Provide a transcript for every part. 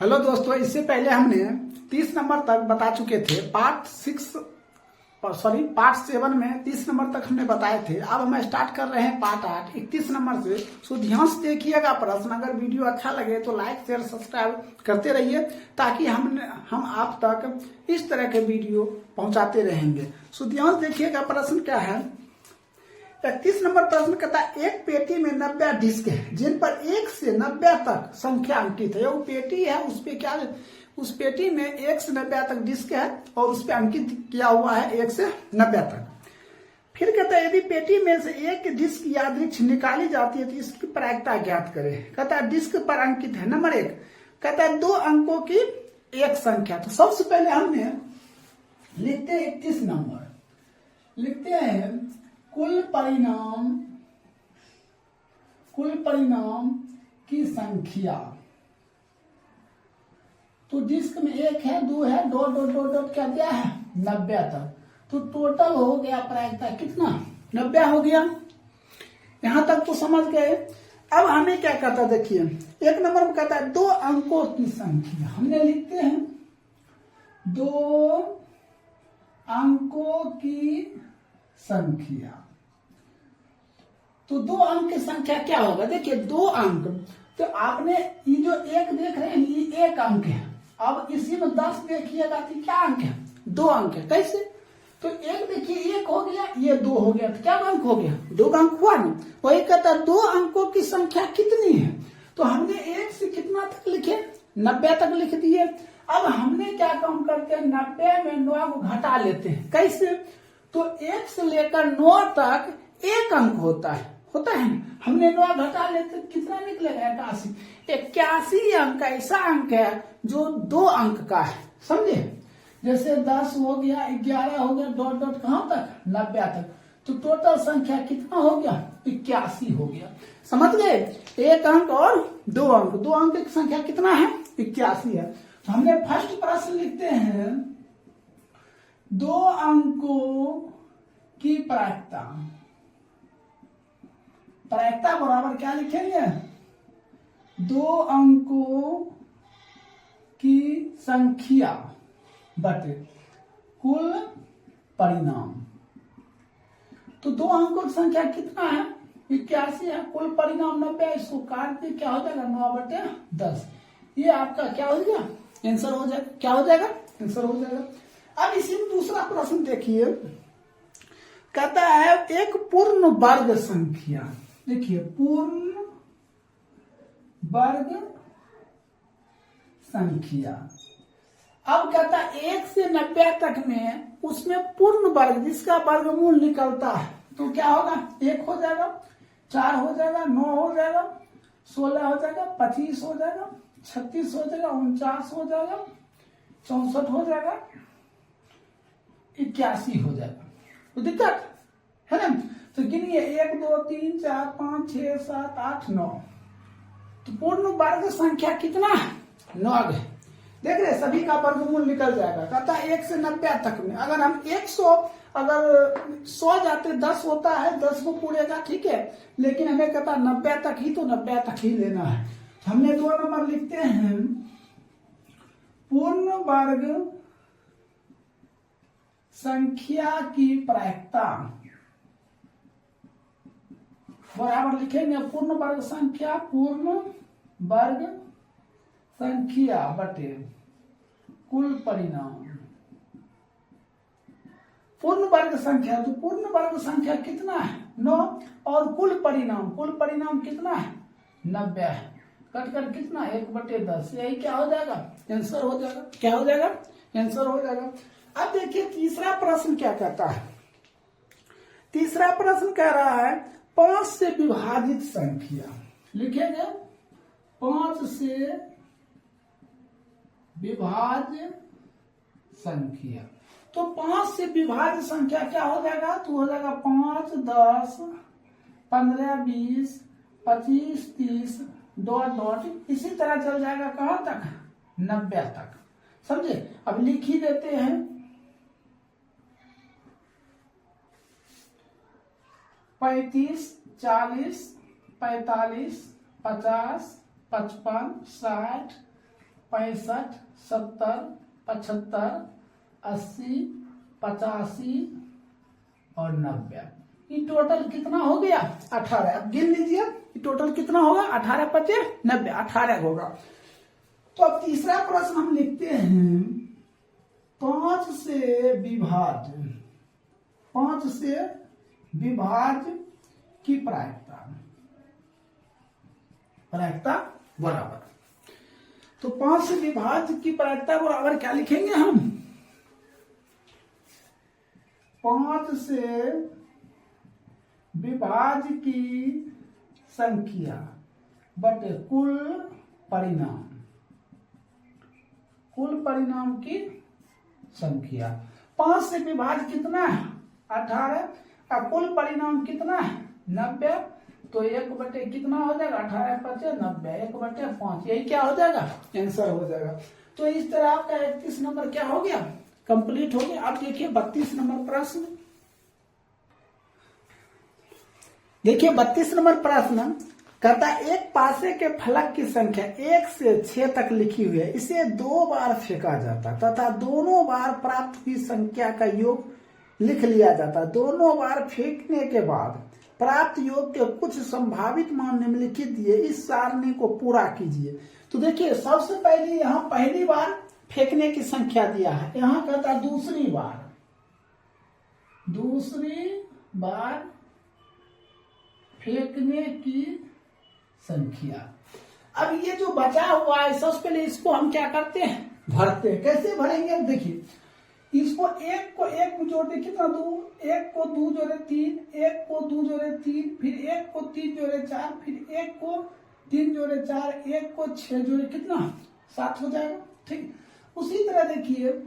Hello दोस्तों, इससे पहले हमने 30 नंबर तक बता चुके थे। पार्ट 7 में 30 नंबर तक हमने बताए थे। अब हम स्टार्ट कर रहे हैं पार्ट 8 31 नंबर से। सो ध्यान से देखिएगा प्रश्न। अगर वीडियो अच्छा लगे तो लाइक शेयर सब्सक्राइब करते रहिए, ताकि हम आप तक इस तरह के वीडियो पहुंचाते रहेंगे। सो ध्यान से देखिएगा प्रश्न क्या है। 31 नंबर प्रश्न कहता है, एक पेटी में 90 डिस्क है जिन पर 1 से 90 तक संख्या अंकित है। वो पेटी है, उस पे क्या, उस पेटी में 1 से 90 तक डिस्क है और उस पे अंकित किया हुआ है 1 से 90 तक। फिर कहता है, यदि पेटी में से एक डिस्क यादृच्छिक निकाली जाती है तो इसकी प्रायिकता ज्ञात करें। कहता है डिस्क पर अंकित है नंबर 1। कहता है 2 अंकों की एक संख्या। तो सबसे पहले हमने लिखते हैं 31 नंबर, लिखते हैं कुल परिणाम की संख्या। तो डिस्क में 1 है, 2 है, डॉट डॉट डॉट डॉट क्या दिया है 90 तक। तो टोटल हो गया प्रायिकता कितना 90 हो गया। यहां तक तो समझ गए। अब हमें क्या कहता है, देखिए 1 नंबर में कहता है 2 अंकों की संख्या। हमने लिखते हैं 2 अंकों की संख्या। तो 2 अंक की संख्या क्या होगा, देखिए 2 अंक। तो आपने ये जो 1 देख रहे हैं ये 1 अंक है। अब इसी में 10 देखिएगा तो क्या अंक है 2 अंक है। कैसे, तो 1 देखिए 1 हो गया, ये 2 हो गया, तो क्या अंक हो गया 2 अंक हुआ ना। वही कहता है 2 अंकों की संख्या कितनी है। तो हमने 1 से कितना तक लिखे 90 तक लिख दिए। अब हमने क्या काम करते हैं 90 में 9 को घटा लेते हैं। कैसे, तो 1 से लेकर 9 तक 1 अंक होता है ना। हमने 9 घटा लेते कितना निकलेगा 81। 81 अंक ऐसा अंक है जो 2 अंक का है, समझे। जैसे 10 हो गया, 11 हो गया, डॉट डॉट कहां तक 90 तक। तो टोटल संख्या कितना हो गया 81 हो गया। समझ गए, 1 अंक और 2 अंक, 2 अंक की संख्या कितना है 81 है। तो हमने फर्स्ट प्रश्न लिखते हैं 2 अंकों की प्रायिकता बराबर क्या लिखेंगे 2 अंकों की संख्या बटे कुल परिणाम। तो 2 अंकों की संख्या कितना है 81 है, कुल परिणाम 90। इसको काट के क्या हो जाएगा 9/10। ये आपका क्या हो जाएगा आंसर हो जाएगा। क्या हो जाएगा आंसर हो जाएगा। अब इसी में दूसरा प्रश्न देखिए, कहता है एक पूर्ण वर्ग संख्या। देखिए पूर्ण वर्ग संख्या। अब कहता है 1 से 90 तक में उसमें पूर्ण वर्ग जिसका वर्गमूल निकलता है तो क्या होगा 1 हो जाएगा, 4 हो जाएगा, 9 हो जाएगा, 16 हो जाएगा, 25 हो जाएगा, 36 हो जाएगा, 49 हो जाएगा, 64 हो जाएगा, 81 हो जाएगा। तो दिक्कत है ना। तो गिनिए 1 2 3 4 5 6 7 8 9। तो पूर्ण वर्ग संख्या कितना है 9 है। देख रहे सभी का वर्गमूल निकल जाएगा। कहता है 1 से 90 तक में अगर हम 100 अगर 100 जाते 10 होता है, 10 को पूरेगा, ठीक है। लेकिन हमें कहता 90 तक ही, तो 90 तक ही लेना है। तो हमने 2 नंबर लिखते हैं पूर्ण वर्ग संख्या की प्रायिकता बराबर लिखेंगे पूर्ण वर्ग संख्या बटे कुल परिणाम। पूर्ण वर्ग संख्या, तो पूर्ण वर्ग संख्या कितना है 9 और कुल परिणाम कितना है 90 है। कटकर कितना 1/10। यही क्या हो जाएगा आंसर हो जाएगा। क्या हो जाएगा आंसर हो जाएगा। अब देखिए तीसरा प्रश्न क्या कहता है। तीसरा प्रश्न कह रहा है 5 से विभाजित संख्या। लिखेंगे 5 से विभाज्य संख्या। तो 5 से विभाज्य संख्या क्या हो जाएगा, तो हो जाएगा 5 10 15 20 25 30 डॉट डॉट इसी तरह चल जाएगा कहां तक 90 तक। समझे। अब लिख ही देते हैं 35 40 45 50 55 60 65, 70, 75, 80, 85 और 90। ये टोटल कितना हो गया? 18। अब गिन लीजिए ये टोटल कितना होगा? 18 पचे 90, 18 होगा। तो अब तीसरा प्रश्न हम लिखते हैं 5 से विभाज्य की प्रायिकता बराबर। तो 5 से विभाज्य की प्रायिकता बराबर क्या लिखेंगे हम? 5 से विभाज्य की संख्या बटे कुल परिणाम की संख्या। 5 से विभाज्य कितना है? 18। और कुल परिणाम कितना है? 90। तो 1 बटे कितना हो जाएगा? 18 पचे 90, 1 बटे 5। यही क्या हो जाएगा? आंसर हो जाएगा। तो इस तरह आपका 31 नंबर क्या हो गया? कंप्लीट हो गया। अब देखिए 32 नंबर प्रश्न। देखिए 32 नंबर प्रश्न कहता है एक पासे के फलक की संख्या 1 से 6 तक लिखी हुई है, इसे 2 बार फेंका जाता तथा दोनों बार प्राप्त हुई संख्या का योग लिख लिया जाता। दोनों बार फेंकने के बाद प्राप्त योग के कुछ संभावित मान निम्नलिखित दिए, इस सारणी को पूरा कीजिए। तो देखिए सबसे पहले यहाँ पहली बार फेंकने की संख्या दिया है, यहाँ कहता है दूसरी बार फेंकने की संख्या। अब ये जो बचा हुआ है सबसे पहले इसको हम क्या करते हैं? भरते हैं। कैसे भरेंगे? देखिए इसको एक को एक में जोड़ते कितना? 2, 1 को 2 जोड़े 3, 1 को 2 जोड़े 3, फिर 1 को 3 जोड़े 4, फिर 1 को 3 जोड़े 4, 1 को 6 जोड़े कितना? 7 हो जाएगा। ठीक। उसी तरह देखिए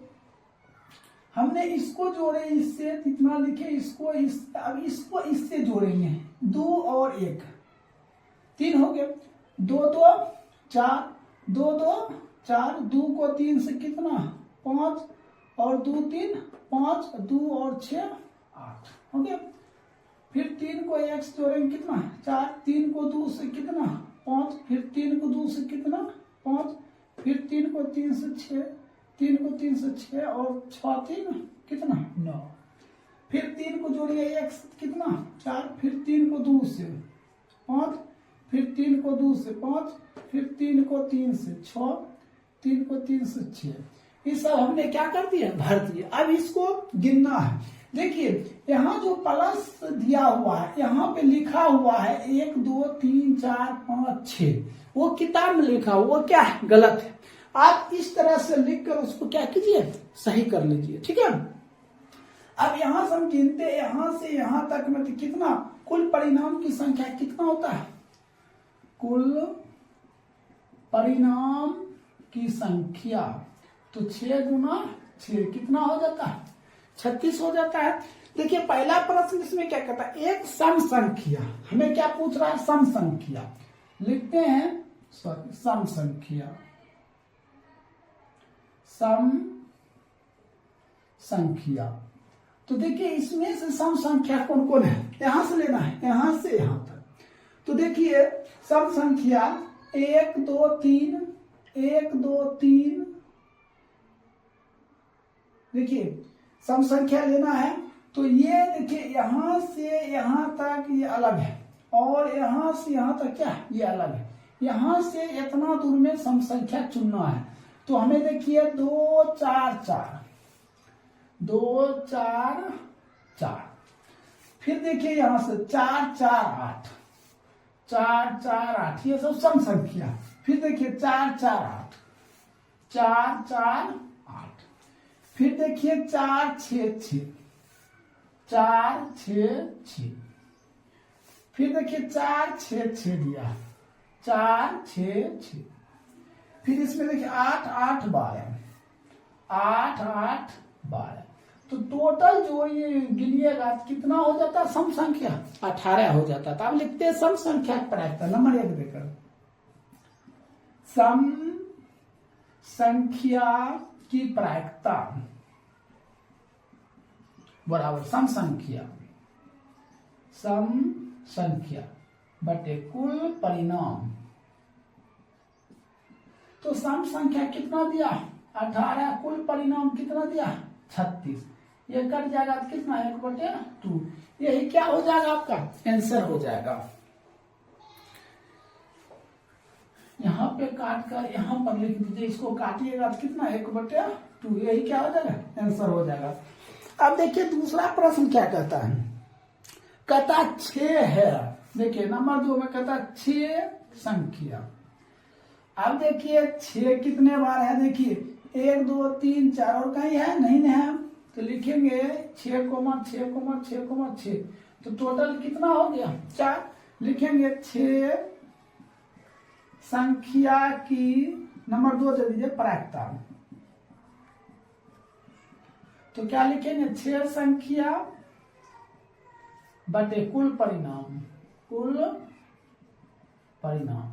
हमने इसको जोड़े इससे कितना लिखे, अब इसको इससे जोड़ेंगे 2 और 1, 3 हो गए। 2 2 4, 2 2 4, 2 को 3 से कितना? 5 और 2 3 5, 2 और 6 8 हो गया। फिर 3 को 1 से जोड़ेंगे कितना? 4, 3 को 2 से कितना? 5, फिर 3 को 2 से कितना? 5, फिर 3 को 3 से 6, 3 को 3 से 6 और 6 3 कितना? 9। फिर 3 को जोड़िए 1 से कितना? 4, फिर 3 को 2 से 5, फिर 3 को 2 से 5, फिर 3 को 3 से 6, 3 को 3 से 6। ये सब हमने क्या कर दिया? भर दिया। अब इसको गिनना है। देखिए यहाँ जो प्लस दिया हुआ है यहाँ पे लिखा हुआ है 1 2 3 4 5 6, वो किताब में लिखा हुआ वो क्या है? गलत है। आप इस तरह से लिखकर उसको क्या कीजिए? सही कर लीजिए। ठीक है। अब यहां से हम गिनते यहां से यहां तक में तो कितना कुल परिणाम की संख्या कितना होता है? कुल परिणाम की संख्या तो 6 गुना 6 कितना हो जाता है? 36 हो जाता है। देखिए पहला प्रश्न इसमें क्या कहता है? एक सम संख्या, हमें क्या पूछ रहा है? सम संख्या लिखते हैं, सॉरी सम संख्या, सम संख्या। तो देखिए इसमें से सम संख्या कौन कौन है? यहां से लेना है, यहां से यहां तक। तो देखिए सम संख्या 1 2 3, 1 2 3। देखिए सम संख्या लेना है तो ये देखिए यहां से यहां तक ये अलग है और यहां से यहां तक क्या ये अलग है। यहां से इतना दूर में सम संख्या चुनना है। तो हमें देखिए 2 4 4, 2 4 4। फिर देखिए यहां से 4 4 8, 4 4 8, ये सब सम संख्या। फिर देखिए 4 4 8, 4 4 8। फिर देखिए 4 6 6, 4 6 6। फिर देखिए 4 6 6 दिया, 4 6 6। फिर इसमें देखिए 8 8 12, 8 8 12। तो टोटल जो ये गिनिएगा कितना हो जाता है? सम संख्या 18 हो जाता है। तो अब लिखते हैं सम संख्या की प्रायिकता नंबर 1 देकर, सम संख्या की प्रायिकता बराबर सम संख्या बटे कुल परिणाम। तो तो सम संख्या कितना दिया 18, कुल परिणाम कितना दिया 36, ये कट जाएगा तो कितना 1/2, यही क्या हो जाएगा आपका आंसर हो जाएगा। यहाँ पे काट कर यहाँ पर लिख दीजिए, इसको काटिएगा तो कितना 1/2, यही क्या हो जाएगा आंसर हो जाएगा। अब देखिए दूसरा प्रश्न क्या कहता है, कहता 6 है, देखिए नंबर 2 में कहता 6 संख्या। अब देखिए 6 कितने बार है, देखिए 1 2 3 4 और कहीं है नहीं है, तो लिखेंगे 6,6,6,6, तो टोटल कितना हो गया 4, लिखेंगे 6 संख्या की नंबर 2 दे दीजिए प्रायिकता, तो क्या लिखेंगे 6 संख्या बटे कुल परिणाम, कुल परिणाम,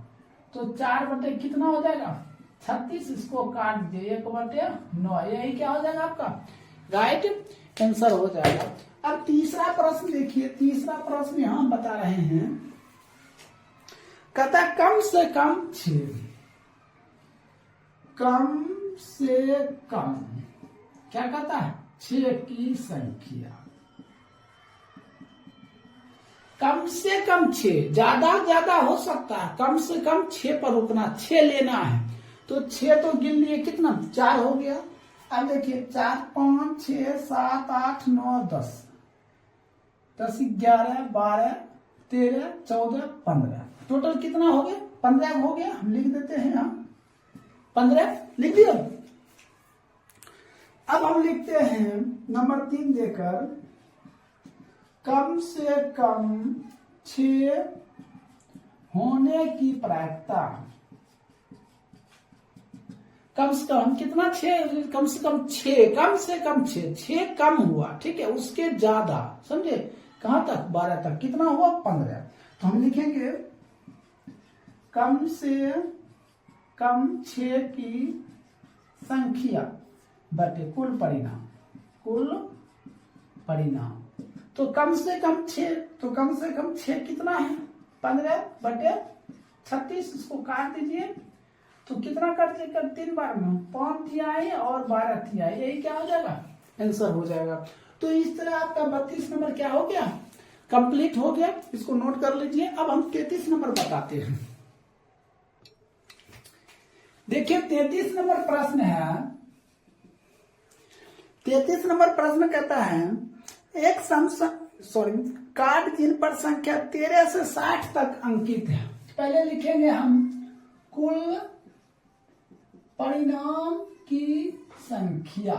तो 4 बटे कितना हो जाएगा 36, इसको काट दिए 1/9, यही क्या हो जाएगा आपका राइट आंसर हो जाएगा। अब तीसरा प्रश्न देखिए, तीसरा प्रश्न यहां बता रहे हैं, कहता कम से कम 6, कम से कम क्या कहता है 6 की संख्या, कम से कम 6, ज्यादा हो सकता है, कम से कम 6 पर रुकना, 6 लेना है, तो 6 तो गिन लिए कितना 4 हो गया। अब देखिए 4 5 6 7 8 9 10, 10 11 12 13 14 15, टोटल कितना हो गया 15 हो गया, हम लिख देते हैं हम 15 लिख दिया। अब हम लिखते हैं नंबर 3 देकर, कम से कम 6 होने की प्रायिकता, कम से कम कितना 6, कम से कम 6, कम से कम 6 कम हुआ, ठीक है, उसके ज्यादा, समझे कहां तक 12 तक, कितना हुआ 15, तो हम लिखेंगे कम से कम 6 की संख्या बटे कुल परिणाम, कुल परिणाम, तो कम से कम 6, तो कम से कम 6 कितना है 15 बटे 36, इसको काट दीजिए, तो कितना कट जाएगा 3 बार में 5 तिहाई और 12 तिहाई, यही क्या हो जाएगा आंसर हो जाएगा। तो इस तरह आपका 32 नंबर क्या हो गया कंप्लीट हो गया, इसको नोट कर लीजिए। अब हम 33 नंबर बताते हैं। देखिए 33 नंबर प्रश्न है, 33 नंबर प्रश्न कहता है एक कार्ड जिन पर संख्या 13 से 60 तक अंकित है, पहले लिखेंगे हम कुल परिणाम की संख्या,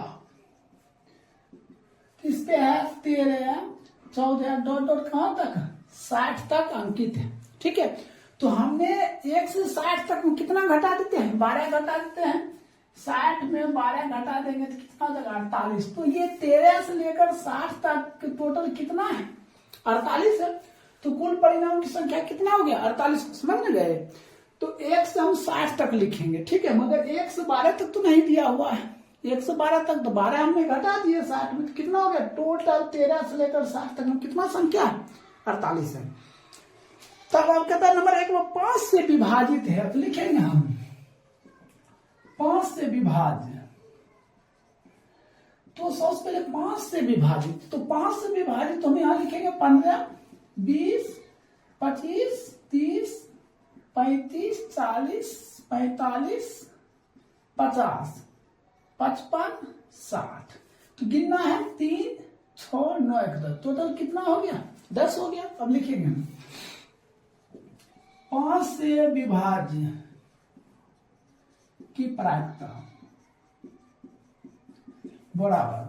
इस पे है 13 14 डॉट कहां तक 60 तक अंकित है, ठीक है। तो हमने 1 से 60 तक कितना घटा देते हैं 12 घटा देते हैं, 60 में 12 घटा देंगे तो कितना हो जाएगा 48, तो ये 13 से लेकर 60 तक टोटल कितना है 48 है, तो कुल परिणाम की संख्या कितना हो गया 48, समझ में गए। तो 1 से हम 60 तक लिखेंगे, ठीक है, मगर 1 से 12 तक तो नहीं दिया हुआ है, 1 से 12 तक तो 12 हमने घटा दिए 60 में, तो कितना हो गया टोटल 13 से लेकर 60 तक कितना संख्या 48 है। तब अब कहता है नंबर 1 वो 5 से विभाजित है, तो लिखेंगे हम 5 से विभाज्य, तो सबसे पहले 5 से विभाजित, तो 5 से विभाजित तो हम यहां लिखेंगे 15 20 25 30 35 40 45 50 55 60, तो गिनना है 3 6 9 1 10, टोटल कितना हो गया 10 हो गया। अब लिखेंगे हम 5 से विभाज्य की प्रायिकता बराबर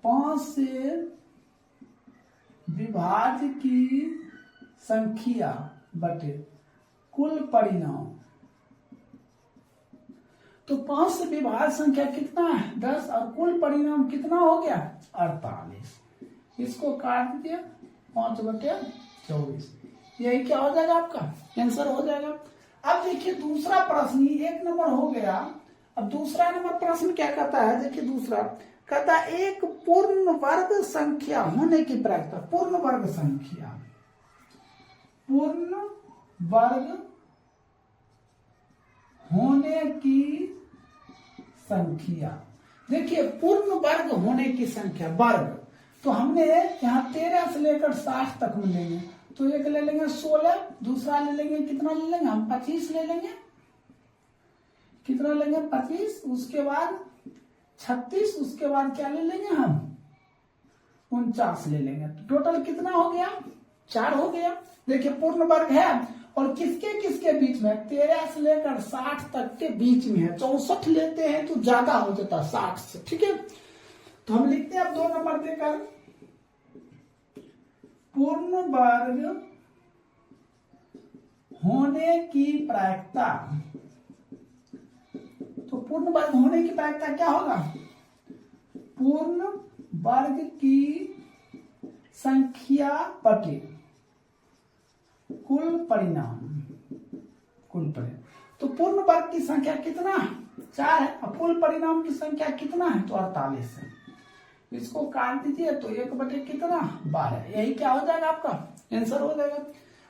5 से विभाज्य की संख्या बटे कुल परिणाम, तो 5 से विभाज्य संख्या कितना है 10 और कुल परिणाम कितना हो गया 48, इसको काट दिया 5/24, यही क्या हो जाएगा आपका आंसर हो जाएगा। अब देखिए दूसरा प्रश्न 1 नंबर हो गया, अब दूसरा नंबर प्रश्न क्या कहता है, देखिए दूसरा कहता है एक पूर्ण वर्ग संख्या होने की प्रायिकता, पूर्ण वर्ग संख्या, पूर्ण वर्ग होने होने की संख्या। देखिए पूर्ण वर्ग होने की संख्या, वर्ग, तो हमने यहाँ 13 से लेकर 60 तक में लेंगे, तो एक ले लेंगे 16, दूसरा ले लेंगे, कितना ले लेंगे हम, 25 ले लेंगे, कितना लेंगे 25, उसके बाद 36, उसके बाद क्या ले लेंगे हम 49 ले लेंगे। तो टोटल कितना हो गया, 4 हो गया। देखिए पूर्ण वर्ग है और किसके किसके बीच में, 13 से लेकर 60 तक के बीच में है। 64 लेते हैं तो ज्यादा हो जाता है 60 से, ठीक है। तो हम लिखते हैं अब 2 नंबर देकर, पूर्ण वर्ग होने की प्रायिकता। तो पूर्ण वर्ग होने की प्रायिकता क्या होगा, पूर्ण वर्ग की संख्या बटे कुल परिणाम, कुल परिणाम। तो पूर्ण वर्ग की संख्या कितना है, 4 है, और कुल परिणाम की संख्या कितना है, तो 48 है। इसको काट दीजिए तो 1 बटे कितना 12, यही क्या हो जाएगा आपका आंसर हो जाएगा।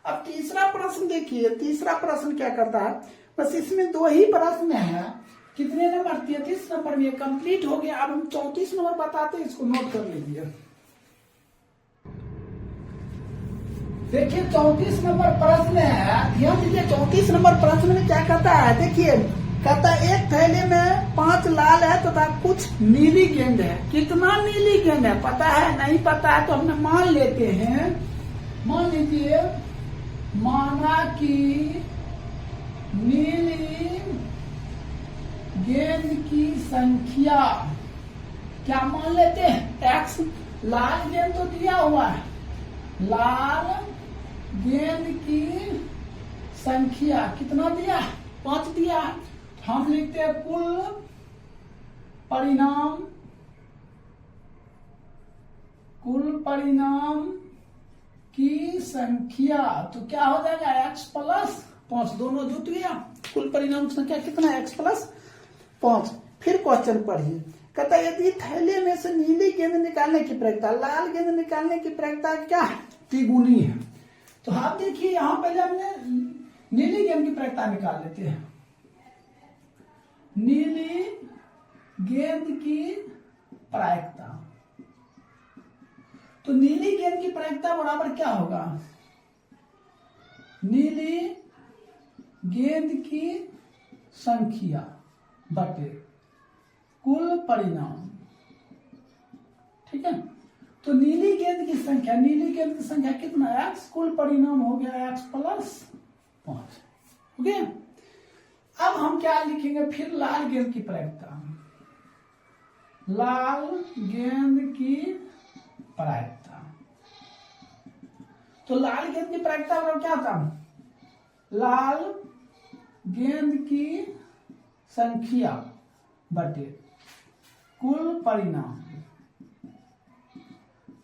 अब तीसरा प्रश्न देखिए, तीसरा प्रश्न क्या करता है, बस इसमें 2 ही प्रश्न है, कितने नंबर, 33 नंबर में कंप्लीट हो गया। अब हम 34 नंबर बताते हैं, इसको नोट कर लीजिए। देखिए 34 नंबर प्रश्न है, ध्यान दीजिए। 34 नंबर प्रश्न में क्या कहता है, देखिए कहता है एक थैले में 5 लाल है तथा कुछ नीली गेंद है। कितना नीली गेंद है पता है, नहीं पता है तो हमने मान लेते हैं। मान लीजिए, माना कि नीली गेंद की संख्या क्या मान लेते हैं, x। लाल गेंद तो दिया हुआ है, लाल गेंद की संख्या कितना दिया, 5 दिया। हम लिखते हैं कुल परिणाम, कुल परिणाम की संख्या, तो क्या हो जाएगा x प्लस 5, दोनों जुट गया। कुल परिणाम की संख्या कितना है, x प्लस 5। फिर क्वेश्चन पढ़िए, कहता है यदि थैले में से नीली गेंद निकालने की प्रक्रिया, लाल गेंद निकालने की प्रक्रिया क्या है, तिगुनी है। तो आप देखिए यहाँ पहले हमने नीली गेंद की प्रक्रिया निकाल लेते हैं। नीली गेंद की प्रायिकता, तो नीली गेंद की प्रायिकता बराबर क्या होगा, नीली गेंद की संख्या बटे कुल परिणाम, ठीक है। तो नीली गेंद की संख्या, नीली गेंद की संख्या कितना x, कुल परिणाम हो गया x प्लस 5, हो गया। अब हम क्या लिखेंगे, फिर लाल गेंद की प्रायिकता, लाल गेंद की प्रायिकता। तो लाल गेंद की प्रायिकता मतलब क्या था, लाल गेंद की संख्या बटे कुल परिणाम,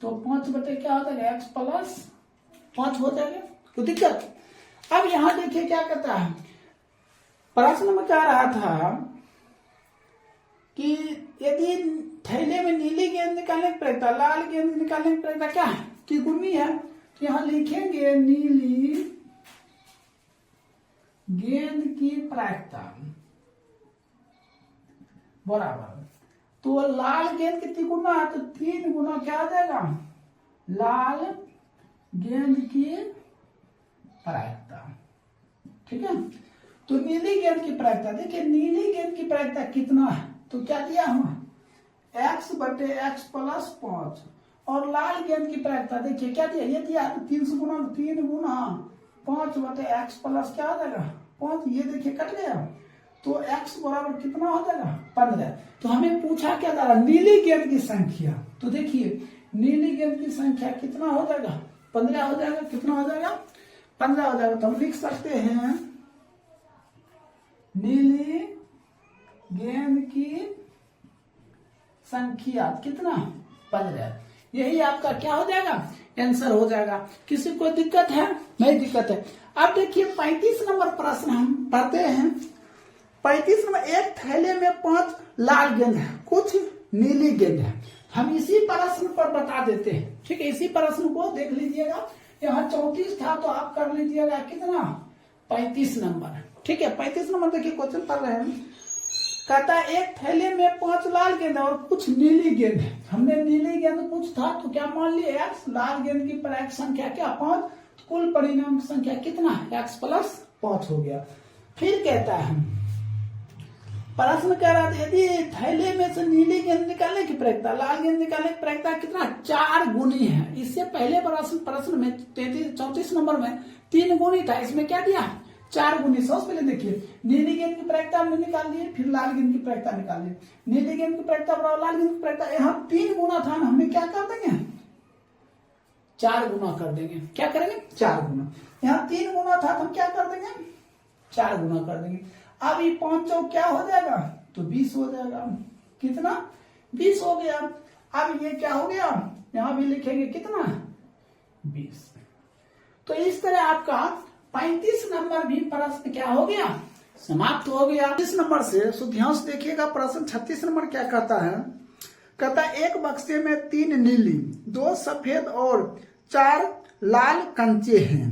तो 5 बटे क्या होता है x प्लस 5 हो जाएगा, तो दिक्कत। अब यहां देखिए क्या कहता है, प्रश्न में कह रहा था कि यदि थैले में नीली गेंद निकालने की प्रक्रिया, लाल गेंद निकालने की प्रक्रिया क्या है, तिगुनी है। तो यहां लिखेंगे नीली गेंद की प्रायिकता बराबर, तो लाल गेंद कितनी गुना है, तो 3 गुना क्या आ जाएगा, लाल गेंद की प्रायिकता, ठीक है। तो नीली गेंद की प्रायिकता, देखिए नीली गेंद की प्रायिकता कितना है, तो क्या दिया हम x बटे x प्लस 5, और लाल गेंद की प्रायिकता देखिए क्या दिया, ये दिया 3 गुना 3 गुना 5 बटे x प्लस क्या आ जाएगा 5, ये देखिए कट गया, तो x बराबर कितना हो जाएगा 15। तो हमें पूछा क्या था, नीली गेंद की संख्या, तो देखिए नीली गेंद की संख्या कितना हो जाएगा, 15 हो जाएगा, कितना हो जाएगा 15 हो जाएगा। तो हम लिख सकते हैं नीली गेंद की संख्या कितना 15, यही आपका क्या हो जाएगा आंसर हो जाएगा। किसी को दिक्कत है, नहीं दिक्कत है। अब देखिए 35 नंबर प्रश्न हम पढ़ते हैं। 35 नंबर, एक थैले में 5 लाल गेंद है, कुछ नीली गेंद है। हम इसी प्रश्न पर बता देते हैं, ठीक है। इसी प्रश्न को देख लीजिएगा, यहाँ 34 था तो आप कर लीजिएगा कितना 35 नंबर, ठीक है, 35 नंबर देखिए क्वेश्चन पढ़ रहे हैं। कहता है एक थैले में 5 लाल गेंद और कुछ नीली गेंद है। हमने नीली गेंद कुछ था तो क्या मान लिए x, लाल गेंद की पर्याप्त संख्या क्या 5, कुल परिणाम की संख्या कितना x + 5 हो गया। फिर कहता है प्रश्न कह रहा था यदि थैले में से नीली गेंद निकालने की प्रयत्ता, लाल गेंद निकालने की प्रयत्ता कितना 4 गुनी है। इससे पहले प्रश्न में 34 नंबर में 3 गुनी था, इसमें क्या दिया 4 गुनी। सबसे पहले देखिए नीली गेंद की प्रयत्ता हमने निकाल लिए, फिर लाल गेंद की प्रयत्ता निकाल ली। नीली गेंद की प्रयत्ता बराबर लाल गेंद की प्रयत्ता, यहाँ 3 गुना था ना, हमें क्या कर देंगे 4 गुना कर देंगे। क्या करेंगे 4 गुना। यहाँ 3 गुना था तो हम क्या कर देंगे 4 गुना कर देंगे। अब ये 5 चौक क्या हो जाएगा तो 20 हो जाएगा। कितना 20 हो गया। अब ये क्या हो गया, यहां भी लिखेंगे कितना 20। तो इस तरह आपका 35 नंबर भी प्रश्न क्या हो गया समाप्त हो गया। 30 नंबर से ध्यान से देखिएगा प्रश्न 36 नंबर क्या कहता है। कहता है एक बक्से में 3 नीली, 2 सफेद और 4 लाल कंचे हैं।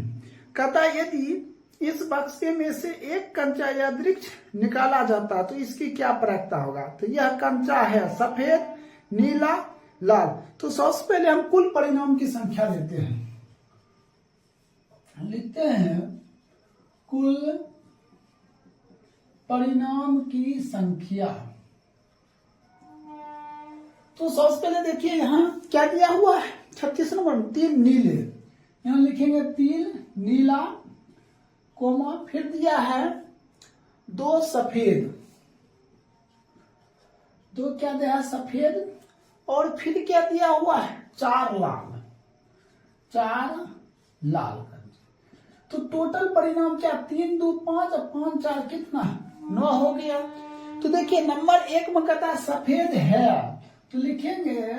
कहता है यदि इस बक्से में से एक कंचा या वृक्ष निकाला जाता तो इसकी क्या प्रायिकता होगा। तो यह कंचा है सफेद, नीला, लाल। तो सबसे पहले हम कुल परिणाम की संख्या लेते हैं, लिखते हैं कुल परिणाम की संख्या। तो सबसे पहले देखिए यहां क्या दिया हुआ है 36 नंबर 3 नीले, यहां लिखेंगे 3 नीला कोमा, फिर दिया है 2 सफेद, 2 क्या दिया है सफेद, और फिर क्या दिया हुआ है 4 लाल, 4 लाल। तो टोटल परिणाम क्या 3 2 5 और 5 4 कितना 9 हो गया। तो देखिए नंबर 1 में कहता सफेद है, तो लिखेंगे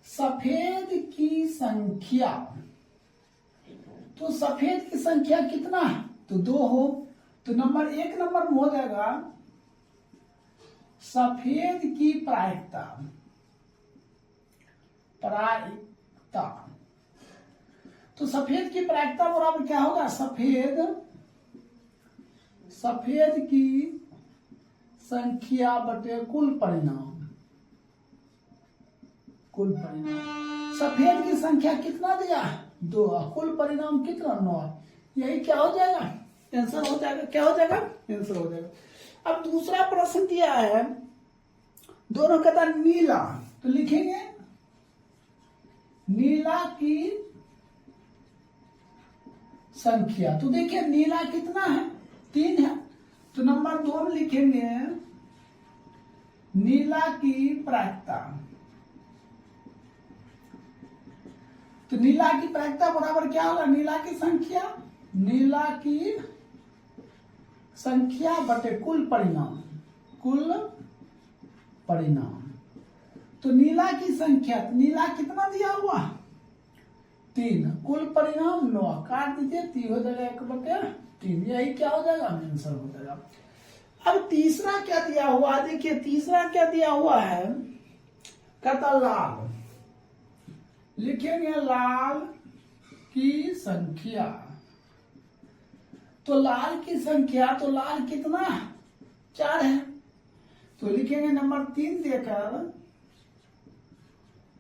सफेद की संख्या। तो सफेद की संख्या कितना है तो 2 हो। तो नंबर 1 नंबर में हो जाएगा सफेद की प्रायिकता, प्रायिकता। तो सफेद की प्रायिकता बराबर क्या होगा सफेद, सफेद की संख्या बटे कुल परिणाम, कुल परिणाम। सफेद की संख्या कितना दिया 2, कुल परिणाम कितना 9। यही क्या हो जाएगा आंसर हो जाएगा। क्या हो जाएगा आंसर हो जाएगा। अब दूसरा प्रश्न दिया है दोनों कहता नीला, तो लिखेंगे नीला की संख्या। तो देखिए नीला कितना है 3 है, तो नंबर 2 में लिखेंगे नीला की प्रायिकता। तो नीला की प्रायिकता बराबर क्या होगा नीला की संख्या, नीला की संख्या बटे कुल परिणाम, कुल परिणाम। तो नीला की संख्या, नीला कितना दिया हुआ 3, कुल परिणाम 9, काट दीजिए 3 हो जाएगा 1/3। यही क्या हो जाएगा आंसर हो जाएगा। अब तीसरा क्या दिया हुआ देखिए, तीसरा क्या दिया हुआ है कहता लाल, लिखेंगे लाल की संख्या। तो लाल की संख्या, तो लाल कितना 4 है, तो लिखेंगे नंबर 3 देकर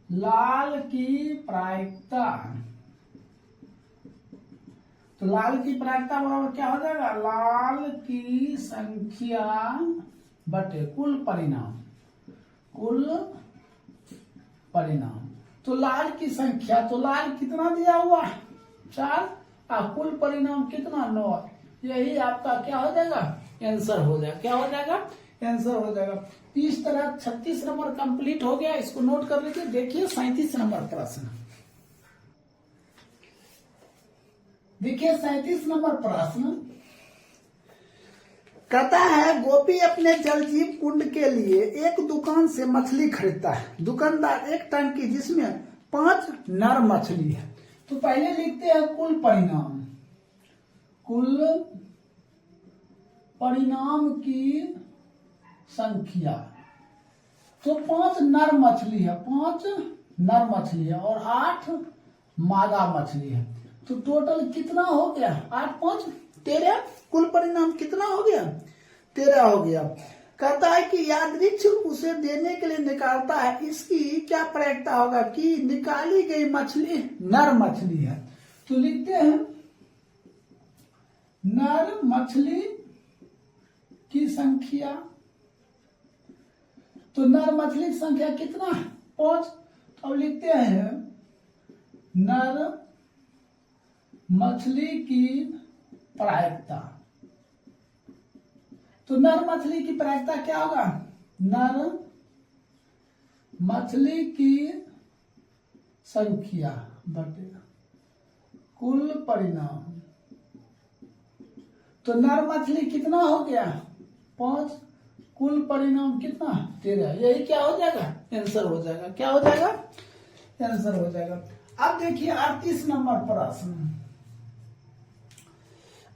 लाल की प्रायिकता। तो लाल की प्रायिकता बराबर क्या हो जाएगा लाल की संख्या बटे कुल परिणाम, कुल परिणाम। तो लाल की संख्या, तो लाल कितना दिया हुआ 4 और कुल परिणाम कितना 9। यही आपका क्या हो जाएगा आंसर हो जाएगा। क्या हो जाएगा आंसर हो जाएगा। इस तरह 36 नंबर कंप्लीट हो गया, इसको नोट कर लीजिए। देखिए 37 नंबर प्रश्न, देखिए 37 नंबर प्रश्न कहता है गोपी अपने जलजीव कुंड के लिए एक दुकान से मछली खरीदता है। दुकानदार एक टंकी जिसमें 5 नर मछली है। तो पहले लिखते हैं कुल परिणाम, कुल परिणाम की संख्या। तो 5 नर मछली है, 5 नर मछली है और 8 मादा मछली है। तो टोटल कितना हो गया 8 5 13 कुल परिणाम कितना हो गया? 13 हो गया। कहता है कि यादृच्छ उसे देने के लिए निकालता है, इसकी क्या प्रायिकता होगा कि निकाली गई मछली नर मछली है। तो लिखते हैं नर मछली की संख्या। तो नर मछली की संख्या कितना है? 5। तो अब लिखते हैं नर मछली की प्रायिकता। तो नर मछली की प्रायिकता क्या होगा? नर मछली की संख्या बटे कुल परिणाम। तो नर मछली कितना हो गया? 5। कुल परिणाम कितना? 13। यही क्या हो जाएगा? आंसर हो जाएगा। क्या हो जाएगा? आंसर हो जाएगा। अब देखिए 38 नंबर प्रश्न।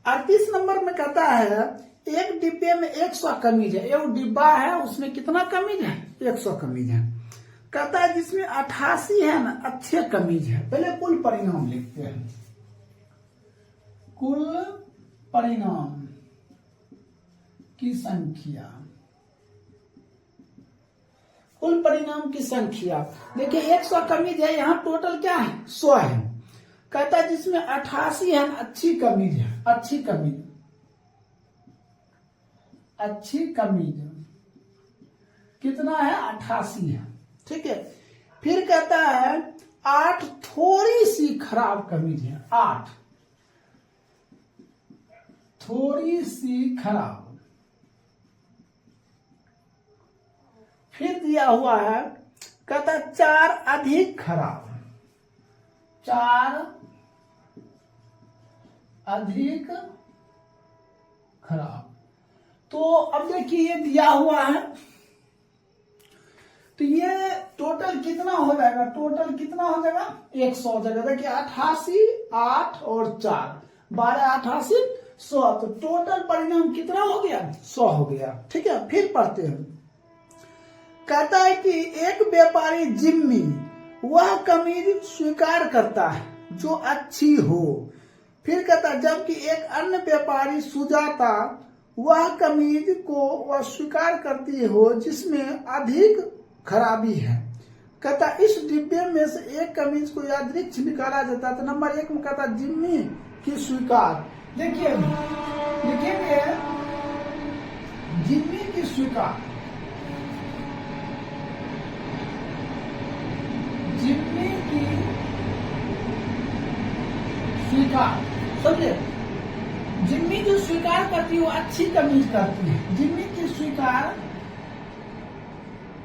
38 नंबर में कहता है एक डिब्बे में 100 कमीज है। एक डिब्बा है, उसमें कितना कमीज है? 100 कमीज है। कहता है जिसमें 88 है ना अच्छे कमीज है। पहले कुल परिणाम लिखते हैं। कुल परिणाम की संख्या। कुल परिणाम की संख्या देखिए 100 कमीज है, यहाँ टोटल क्या है? 100 है। कहता है जिसमें 88 है अच्छी कमीज है। अच्छी कमीज, अच्छी कमीज कितना है? 88 है। ठीक है। फिर कहता है 8 थोड़ी सी खराब कमीज है। 8 थोड़ी सी खराब। फिर दिया हुआ है कहता है 4 अधिक खराब। 4 अधिक खराब। तो अब देखिए ये दिया हुआ है, तो ये टोटल कितना हो जाएगा? टोटल कितना हो जाएगा? 100 हो जाएगा। देखिए 88, 8 और 4, 12, 88, 100। तो टोटल परिणाम कितना हो गया? 100 हो गया। ठीक है। फिर पढ़ते हैं। कहता है कि एक व्यापारी जिम्मी वह कमीज स्वीकार करता है जो अच्छी हो। फिर कहता है जबकि एक अन्य व्यापारी सुजाता वह कमीज को वह स्वीकार करती हो जिसमें अधिक खराबी है। कहता इस डिब्बे में से एक कमीज को यादृच्छ निकाला जाता है। तो नंबर 1 में कहता जिम्मी की स्वीकार। देखिए लिखेंगे जिम्मी की स्वीकार। जिम्मी की स्वीकार, समझे? जिम्मी जो स्वीकार करती है वो अच्छी कमीज करती है। जिम्मी की स्वीकार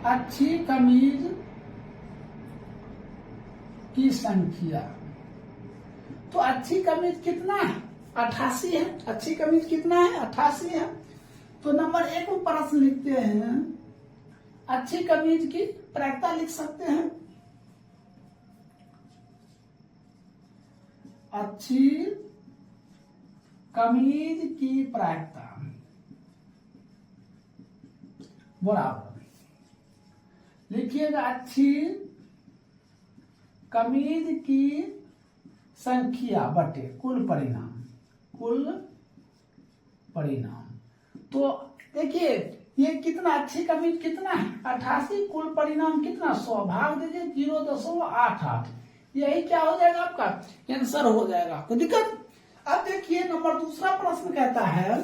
अच्छी कमीज की संख्या। तो अच्छी कमीज कितना है? 88 है। अच्छी कमीज कितना है? 88 है। तो नंबर 1 में प्रश्न लिखते हैं अच्छी कमीज की प्रायिकता लिख सकते हैं। अच्छी कमीज की प्रायिकता बराबर लिखिएगा अच्छी कमीज की संख्या बटे कुल परिणाम। कुल परिणाम। तो देखिए ये कितना अच्छी कमीज कितना है? 88। कुल परिणाम कितना? 100। भाग दीजिए 0.88। यही क्या हो जाएगा? आपका आंसर हो जाएगा। कोई दिक्कत? अब देखिए नंबर दूसरा प्रश्न कहता है,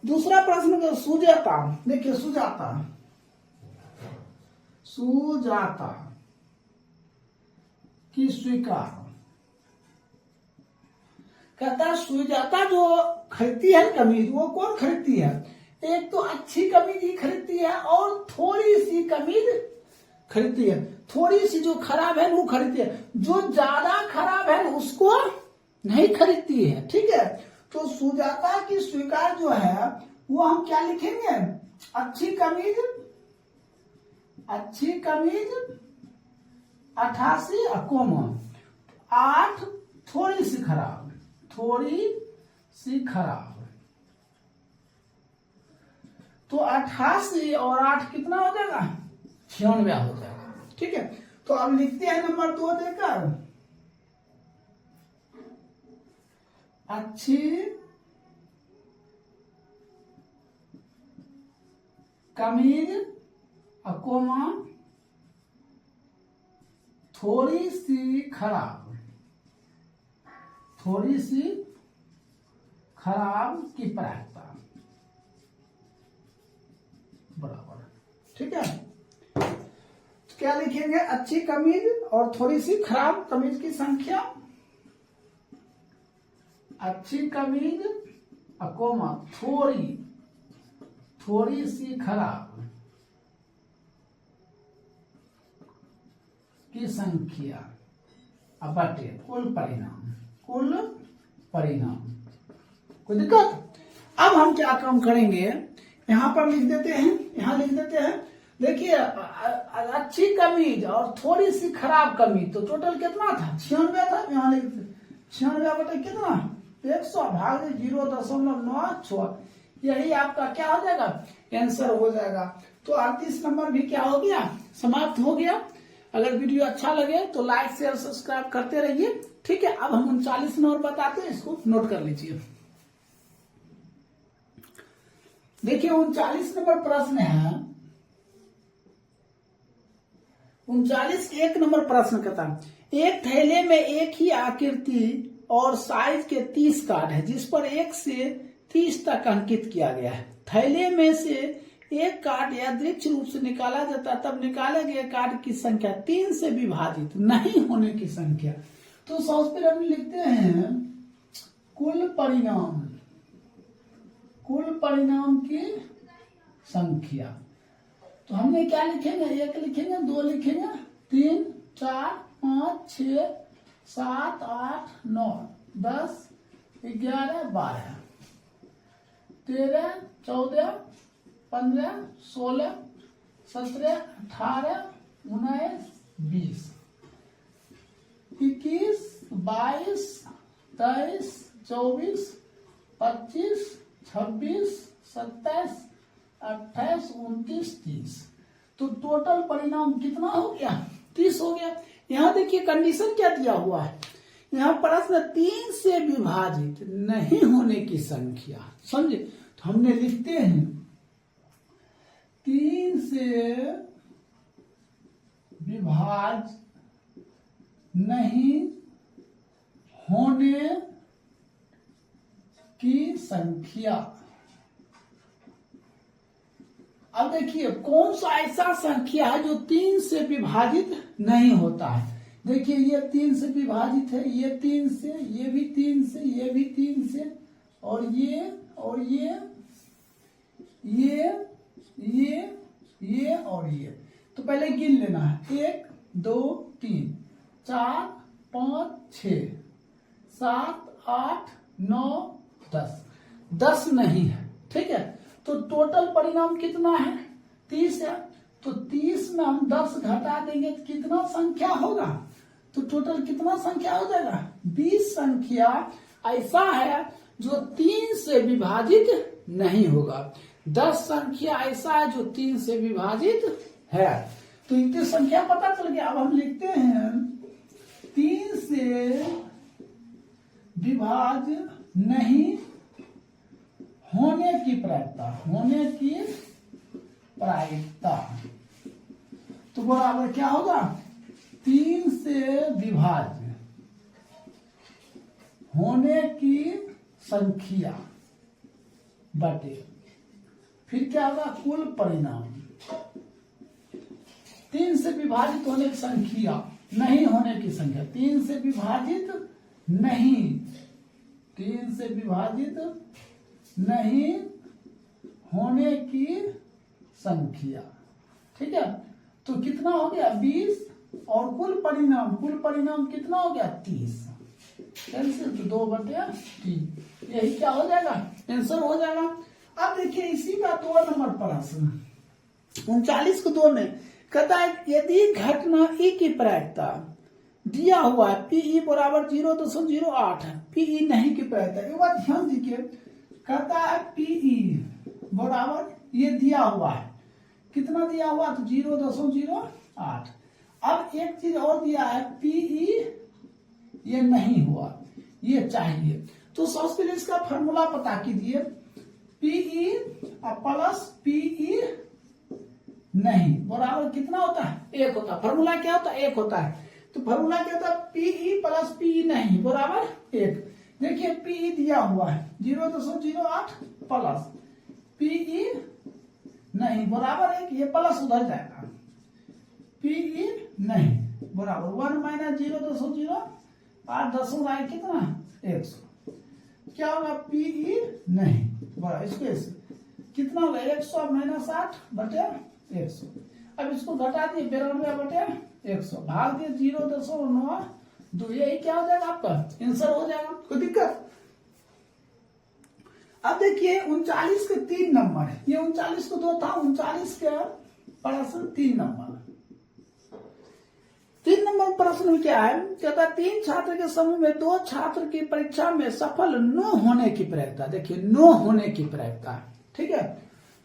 दूसरा प्रश्न का सुजाता। देखिए सुजाता, सुजाता की स्वीकार। कहता सुजाता जो खरीदती है कमीज वो कौन खरीदती है? एक तो अच्छी कमीज ही खरीदती है और थोड़ी सी कमीज खरीदती है। थोड़ी सी जो खराब है वो खरीदती है, जो ज्यादा खराब है उसको नहीं खरीदती है। ठीक है। तो सुजाता की स्वीकार जो है वो हम क्या लिखेंगे? अच्छी कमीज, अच्छी कमीज 88 कोमा 8 थोड़ी सी खराब, थोड़ी सी खराब। तो 88 और 8 कितना हो जाएगा? 96 हो जाएगा। ठीक है। तो अब लिखते हैं नंबर 2 देकर अच्छी कमीज अकोमा थोड़ी सी खराब की प्रायिकता बराबर। ठीक है, क्या लिखेंगे? अच्छी कमीज और थोड़ी सी खराब कमीज की संख्या। अच्छी कमीज अकोमा थोड़ी सी खराब की संख्या बटे कुल परिणाम। कोई दिक्कत? अब हम क्या काम करेंगे, यहां पर लिख देते हैं, देखिए अच्छी कमीज और थोड़ी सी खराब कमीज, तो टोटल कितना था? 96 था। यहाँ लिख 96 बटे कितना? 100 भाग 0.96। यही आपका क्या हो जाएगा? आंसर हो जाएगा। तो 38 नंबर भी क्या हो गया? समाप्त हो गया। अगर वीडियो अच्छा लगे तो लाइक शेयर सब्सक्राइब करते रहिए। ठीक है, अब हम 39 नंबर बताते हैं, इसको नोट कर लीजिए। देखिए 39 नंबर प्रश्न है। 39 1 नंबर प्रश्न कहता है, एक थैले में एक ही आकृति और साइज के 30 कार्ड है जिस पर 1 से 30 तक अंकित किया गया है। थैले में से एक कार्ड यादृच्छिक रूप से निकाला जाता है, तब निकाले गए कार्ड की संख्या 3 से विभाजित नहीं होने की संख्या। तो सबसे पहले हम लिखते हैं कुल परिणाम की संख्या। तो हमने क्या लिखेंगे? 1 लिखेंगे, 2 लिखेंगे, 3 4 5 6 7 8 9 10 11 12 13 14 15 16 17 18 19 20 21 22 23 24 25 26 27 28 29 30। तो टोटल परिणाम कितना हो गया? 30 हो गया। यहाँ देखिए कंडीशन क्या दिया हुआ है, यहाँ प्रश्न 3 से विभाजित नहीं होने की संख्या, समझे? तो हमने लिखते हैं 3 से विभाजित नहीं होने की संख्या। अब देखिए कौन सा ऐसा संख्या है जो 3 से विभाजित नहीं होता है। देखिए ये 3 से विभाजित है, ये 3 से, ये भी 3 से, ये भी 3 से, और ये और ये और ये। तो पहले गिन लेना है, 1 2 3 4 5 6 7 8 9 10। 10 नहीं है। ठीक है, तो टोटल परिणाम कितना है? 30 है। तो 30 में हम 10 घटा देंगे तो कितना संख्या होगा? तो टोटल कितना संख्या हो जाएगा? 20 संख्या ऐसा है जो 3 से विभाजित नहीं होगा। 10 संख्या ऐसा है जो 3 से विभाजित है। तो इतनी संख्या पता चल गया। अब हम लिखते हैं 3 से विभाजित नहीं होने की प्रायिकता। तो बराबर क्या होगा? 3 से विभाज्य होने की संख्या बटे फिर क्या होगा? कुल परिणाम। 3 से विभाजित होने की संख्या, नहीं होने की संख्या। 3 से विभाजित नहीं होने की संख्या। ठीक है, तो कितना हो गया? 20 और कुल परिणाम कितना हो गया? 30। कैंसिल, तो 2/3। यही क्या हो जाएगा? आंसर हो जाएगा। अब देखिए इसी का 2 नंबर प्रश्न 39 को 2 में कहता है यदि घटना ई की प्रायिकता दिया हुआ है पीई बराबर 0.08 है, पीई नहीं की प्रायिकता। एक बात ध्यान दीजिए, कहता है पीई बराबर ये दिया हुआ है, कितना दिया हुआ? तो 0.08। अब एक चीज और दिया है, पीई ये नहीं हुआ, ये चाहिए। तो सबसे पहले इसका फॉर्मूला पता कीजिए, पीई प्लस पीई नहीं बराबर कितना होता है, 1 होता है। फॉर्मूला क्या होता है, 1 होता है। तो फॉर्मूला क्या होता है, पीई प्लस पीई नहीं बराबर 1। देखिए पीई दिया हुआ है 0.08 प्लस पीई नहीं बराबर 1, ये प्लस उधर जाएगा, पीई नहीं बराबर 1 माइनस 0.08 दशमलव आए कितना 100, क्या होगा पीई नहीं बराबर इसको ऐसे कितना होगा 100 माइनस 8 बटे 100। अब इसको घटा दिए 92 बटे 100 भाग दिए 0.92, यही क्या हो जाएगा आपका आंसर हो जाएगा, कोई दिक्कत। अब देखिए 39 के 3 नंबर है, ये 39 को 2 था, 39 के प्रश्न 3 नंबर। 3 नंबर प्रश्न में क्या है, कहता है 3 छात्र के समूह में 2 छात्र की परीक्षा में सफल न होने की प्रायिकता, देखिए न होने की प्रायिकता, ठीक है।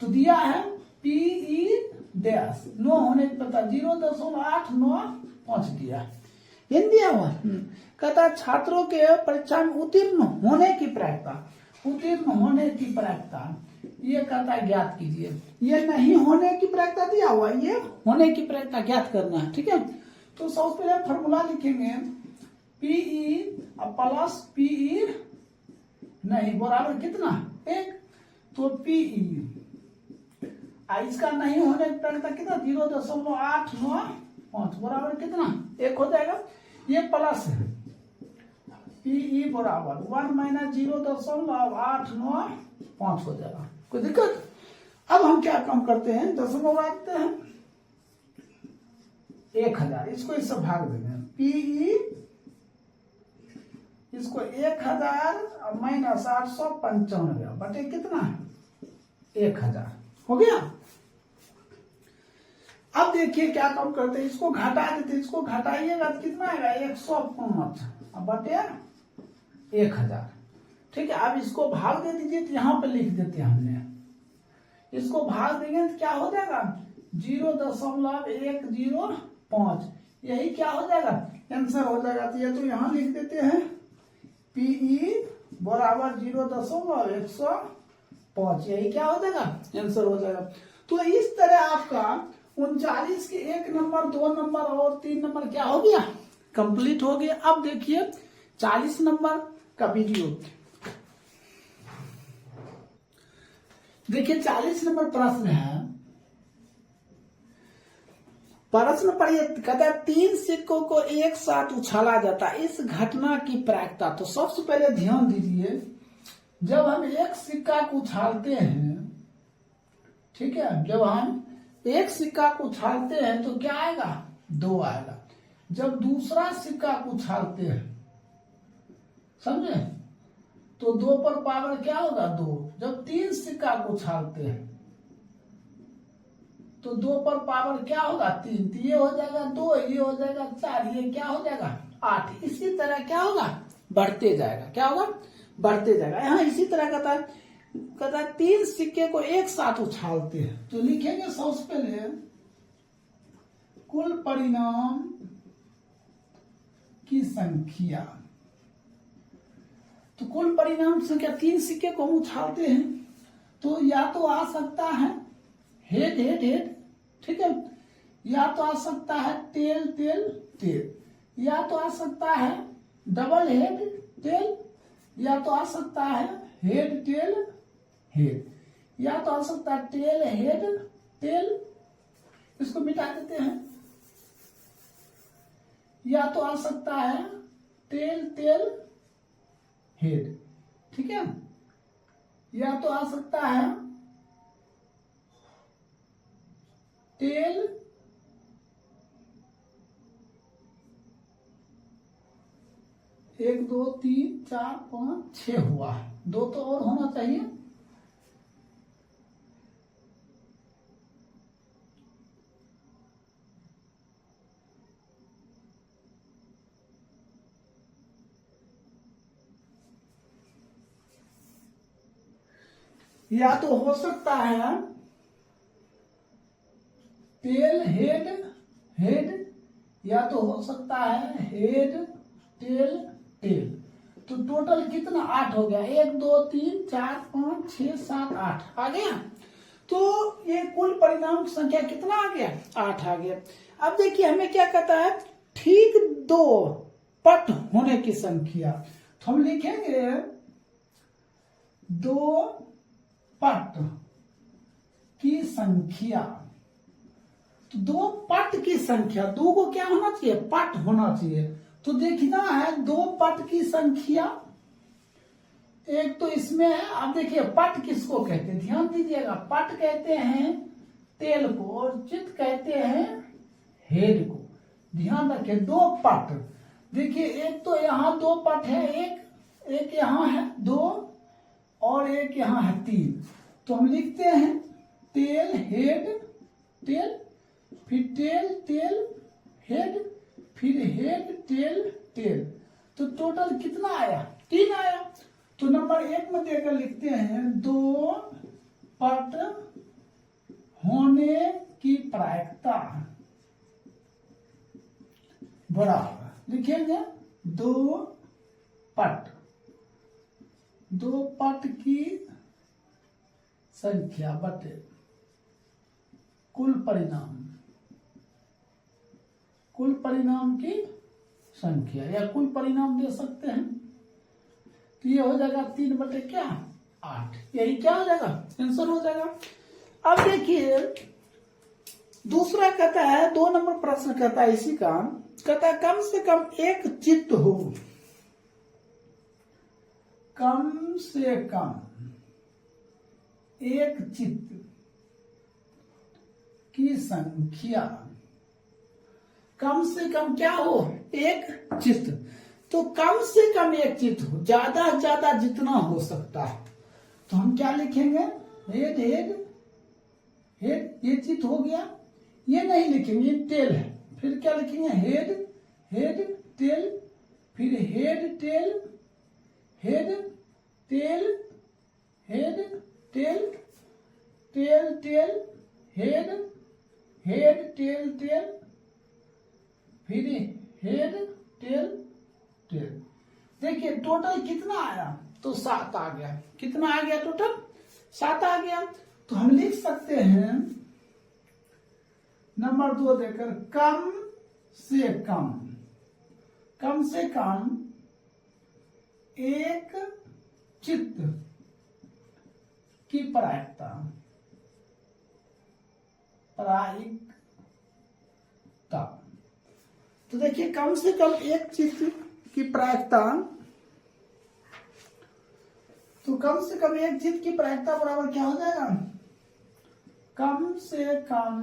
तो दिया है पीई डैश, न होने की प्रायिकता 0.895 दिया है, दिया हुआ। कहता है छात्रों के परीक्षा में उत्तीर्ण होने की प्रायिकता, उत्तीर्ण होने की प्रायिकता ये कहता है ज्ञात कीजिए। ये नहीं होने की प्रायिकता दिया हुआ, ये होने की प्रायिकता ज्ञात करना है, ठीक है। तो सबसे पहले फॉर्मूला लिखेंगे, पीई प्लस पीई नहीं बराबर कितना 1, तो पीई इसका नहीं होने की प्रायिकता कितना 0.895 बराबर कितना 1 हो जाएगा, ये प्लस है पीई बराबर 1 माइनस 0.895 हो जाएगा, कोई दिक्कत। अब हम क्या काम करते हैं, दशमलव रखते हैं 1000, इसको इससे भाग देंगे, पीई इसको 1000 माइनस 895 बटे कितना 1000 हो गया। अब देखिए क्या काम करते हैं, इसको घटा देते, इसको घटाइएगा तो कितना आएगा 105 बटे 1000, ठीक है। अब इसको भाग दे दीजिए, तो यहाँ पे लिख देते हैं हमने, इसको भाग देंगे तो क्या हो जाएगा 0.105, यही क्या हो जाएगा आंसर हो जाएगा। तो ये तो यहाँ लिख देते हैं पीई बराबर 0.105, यही क्या हो जाएगा आंसर हो जाएगा। तो इस तरह आपका 39 के 1 नंबर 2 नंबर और 3 नंबर क्या हो गया कंप्लीट हो गया। अब देखिए 40 नंबर का वीडियो, देखिए 40 नंबर प्रश्न है, प्रश्न पढ़िए, कहता है 3 सिक्कों को एक साथ उछाला जाता है, इस घटना की प्रायिकता। तो सबसे पहले ध्यान दीजिए, जब हम एक सिक्का को उछालते हैं, ठीक है, जब हम एक सिक्का को उछालते हैं तो क्या आएगा 2 आएगा। जब दूसरा सिक्का को उछालते हैं, समझे, तो 2 पर पावर क्या होगा 2। जब 3 सिक्का को उछालते हैं तो 2 पर पावर क्या होगा 3, तो ये हो जाएगा 2, ये हो जाएगा 4, ये क्या हो जाएगा 8। इसी तरह क्या होगा बढ़ते जाएगा, क्या होगा बढ़ते जाएगा। यहाँ इसी तरह कहता है 3 सिक्के को एक साथ उछालते हैं, तो लिखेंगे सबसे पहले कुल परिणाम की संख्या। तो कुल परिणाम संख्या 3 सिक्के को हम उछालते हैं, तो या तो आ सकता है हेड हेड हेड, ठीक है, या तो आ सकता है टेल टेल टेल, या तो आ सकता है डबल हेड टेल, या तो आ सकता है हेड टेल हेड, या तो आ सकता है टेल हेड टेल, इसको मिटा देते हैं, या तो आ सकता है टेल टेल हेड, ठीक है, या तो आ सकता है टेल एक 2 3 4 5 6 हुआ है, 2 तो और होना चाहिए। या तो हो सकता है टेल हेड हेड, या तो हो सकता है हेड टेल टेल। तो टोटल कितना 8 हो गया। 1 2 3 4 5 6 7 8 आ गया। तो ये कुल परिणाम की संख्या कितना आ गया 8 आ गया। अब देखिए हमें क्या कहता है, ठीक 2 पट होने की संख्या। तो हम लिखेंगे 2 पट की संख्या। तो 2 पट की संख्या, 2 को क्या होना चाहिए, पट होना चाहिए। तो देखना है 2 पट की संख्या। एक तो इसमें है, अब देखिए पट किसको कहते हैं, ध्यान दीजिएगा। पट कहते हैं तेल को और चित कहते हैं हेड को। ध्यान रखिए 2 पट। देखिए एक तो यहाँ 2 पट है, एक यहाँ है 2 और एक यहाँ है 3। तो हम लिखते हैं तेल हेड तेल, फिर तेल तेल हेड, फिर हेड तेल तेल। तो टोटल कितना आया 3 आया। तो नंबर 1 में देकर लिखते हैं 2 पट होने की प्रायिकता बराबर लिखेंगे 2 पट की संख्या बटे कुल परिणाम की संख्या, या कुल परिणाम दे सकते हैं। तो ये हो जाएगा 3 बटे क्या 8, यही क्या हो जाएगा आंसर हो जाएगा। अब देखिए दूसरा कहता है 2 नंबर प्रश्न कहता है इसी का, कहता है कम से कम एक चित्त हो, कम से कम एक चित्त की संख्या। कम से कम क्या हो एक चित्त। तो कम से कम एक चित्त हो, ज्यादा से ज्यादा जितना हो सकता है। तो हम क्या लिखेंगे हेड हेड हेड, ये चित्त हो गया। ये नहीं लिखेंगे, ये टेल है। फिर क्या लिखेंगे हेड हेड टेल, फिर head tail head tail head tail tail tail head head tail tail, फिर हेड टेल टेल। देखिए टोटल कितना आया, तो 7 आ गया। कितना आ गया टोटल 7 आ गया। तो हम लिख सकते हैं नंबर 2 देकर कम से कम एक चित्त की प्रायिकता तो देखिए कम से कम एक चित्त की प्रायिकता, तो कम से कम एक चित्त की प्रायिकता बराबर क्या हो जाएगा, कम से कम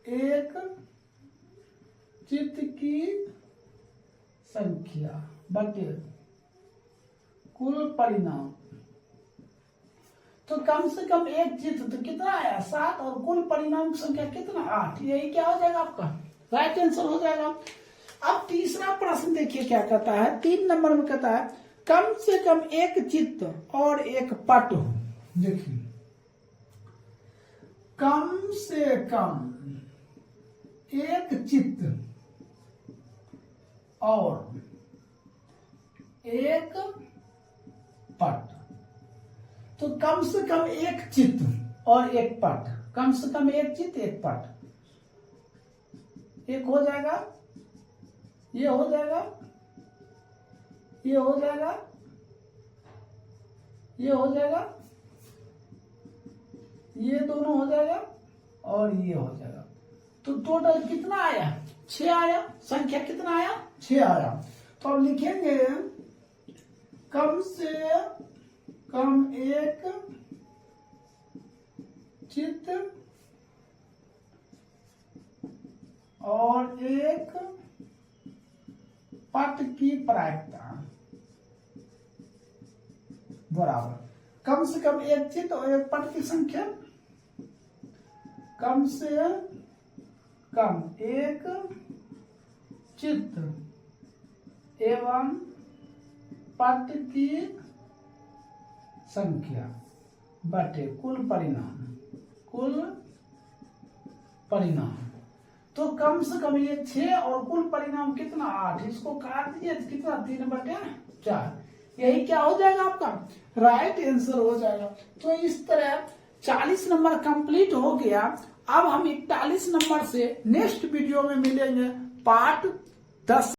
एक चित्त की संख्या बटे कुल परिणाम। तो कम से कम एक चित्त तो कितना आया 7 और कुल परिणाम की संख्या कितना 8, यही क्या हो जाएगा आपका राइट आंसर हो जाएगा। अब तीसरा प्रश्न देखिए क्या कहता है, 3 नंबर में कहता है कम से कम एक चित्त और एक पट हो। देखिए कम से कम एक चित्त और एक पट। तो कम से कम एक चित्त और एक पट, कम से कम एक चित्त एक पट, एक हो जाएगा, ये हो जाएगा, ये हो जाएगा, ये हो जाएगा, ये दोनों हो जाएगा और ये हो जाएगा। तो टोटल कितना आया 6 आया। संख्या कितना आया 6 आया। तो अब लिखेंगे कम से कम एक चित्त और एक पट की प्रायिकता बराबर कम से कम एक चित्त और एक पट की संख्या, कम से कम एक चित्त एवं पट की संख्या बटे कुल परिणाम। तो कम से कम ये 6 और कुल परिणाम कितना 8, इसको काट दीजिए तो कितना 3 बटे 4। यही क्या हो जाएगा आपका राइट आंसर हो जाएगा। तो इस तरह 40 नंबर कंप्लीट हो गया। अब हम 41 नंबर से नेक्स्ट वीडियो में मिलेंगे पार्ट 10।